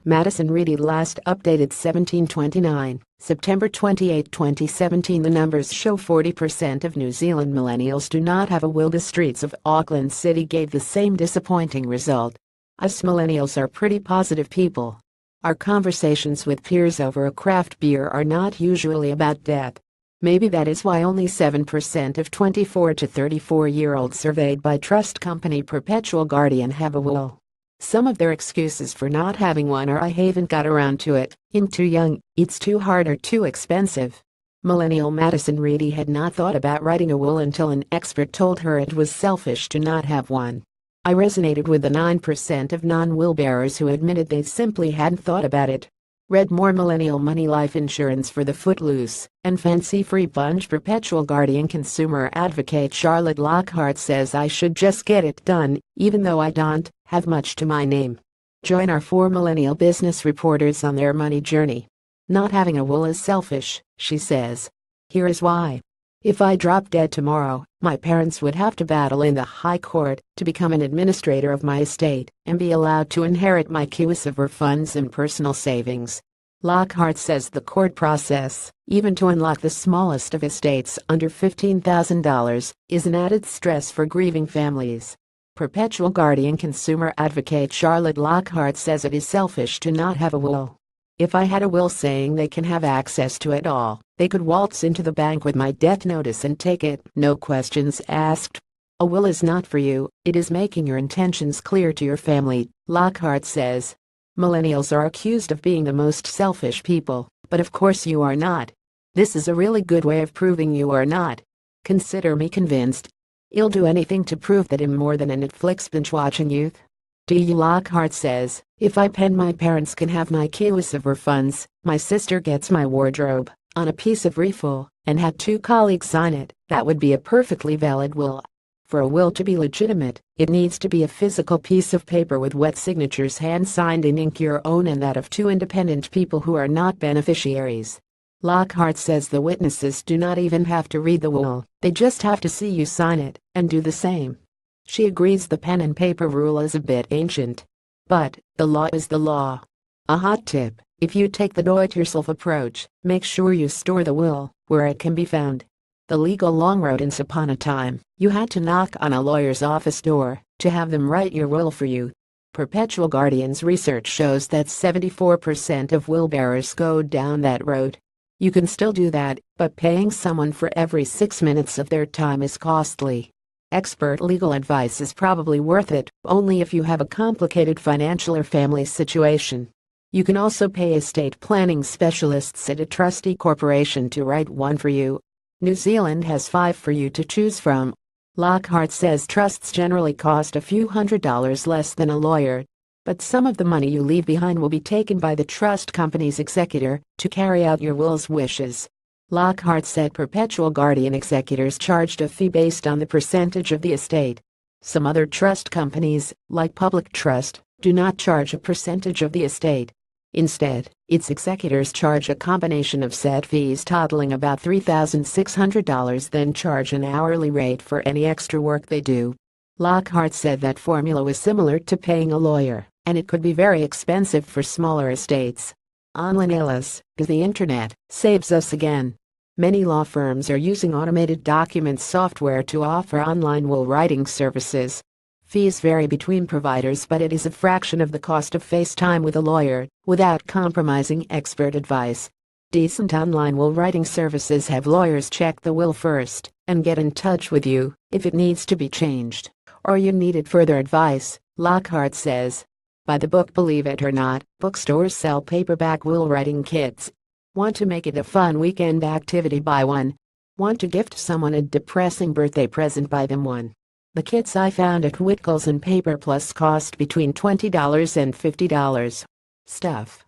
MADISON REIDY Last updated 1729, September 28, 2017. The numbers show 40% of New Zealand millennials do not have a will. The streets of Auckland City gave the same disappointing result. Us millennials are pretty positive people. Our conversations with peers over a craft beer are not usually about death. Maybe that is why only 7% of 24 to 34-year-olds surveyed by trust company Perpetual Guardian have a will. Some of their excuses for not having one are: I haven't got around to it, I'm too young, it's too hard, or too expensive. Millennial Madison Reedy had not thought about writing a will until an expert told her it was selfish to not have one. I resonated with the 9% of non-will bearers who admitted they simply hadn't thought about it. Read more: Millennial money life insurance for the footloose and fancy-free bunch. Perpetual Guardian consumer advocate Charlotte Lockhart says I should just get it done, even though I don't have much to my name. Join our 4 millennial business reporters on their money journey. Not having a will is selfish, she says. Here is why. If I drop dead tomorrow, my parents would have to battle in the High Court to become an administrator of my estate and be allowed to inherit my quiver funds and personal savings. Lockhart says the court process, even to unlock the smallest of estates under $15,000, is an added stress for grieving families. Perpetual Guardian consumer advocate Charlotte Lockhart says it is selfish to not have a will. If I had a will saying they can have access to it all, they could waltz into the bank with my death notice and take it, no questions asked. A will is not for you, it is making your intentions clear to your family, Lockhart says. Millennials are accused of being the most selfish people, but of course you are not. This is a really good way of proving you are not. Consider me convinced. I'll do anything to prove that I'm more than a Netflix binge-watching youth. Lockhart says, if I pen my parents can have my quiver funds, my sister gets my wardrobe, on a piece of refill, and had 2 colleagues sign it, that would be a perfectly valid will. For a will to be legitimate, it needs to be a physical piece of paper with wet signatures hand-signed in ink, your own and that of 2 independent people who are not beneficiaries. Lockhart says the witnesses do not even have to read the will, they just have to see you sign it, and do the same. She agrees the pen and paper rule is a bit ancient. But, the law is the law. A hot tip: if you take the do-it-yourself approach, make sure you store the will where it can be found. The legal long road: once upon a time, you had to knock on a lawyer's office door to have them write your will for you. Perpetual Guardian's research shows that 74% of will bearers go down that road. You can still do that, but paying someone for every 6 minutes of their time is costly. Expert legal advice is probably worth it, only if you have a complicated financial or family situation. You can also pay estate planning specialists at a trustee corporation to write one for you. New Zealand has 5 for you to choose from. Lockhart says trusts generally cost a few $100s less than a lawyer, but some of the money you leave behind will be taken by the trust company's executor to carry out your will's wishes. Lockhart said Perpetual Guardian executors charged a fee based on the percentage of the estate. Some other trust companies, like Public Trust, do not charge a percentage of the estate. Instead, its executors charge a combination of set fees totaling about $3,600, then charge an hourly rate for any extra work they do. Lockhart said that formula was similar to paying a lawyer, and it could be very expensive for smaller estates. Online us, because the internet saves us again. Many law firms are using automated document software to offer online will writing services. Fees vary between providers, but it is a fraction of the cost of face time with a lawyer, without compromising expert advice. Decent online will writing services have lawyers check the will first and get in touch with you if it needs to be changed, or you needed further advice, Lockhart says. By the book. Believe it or not, bookstores sell paperback will writing kits. Want to make it a fun weekend activity? Buy one. Want to gift someone a depressing birthday present? Buy them one. The kits I found at Whitcoulls and Paper Plus cost between $20 and $50. Stuff.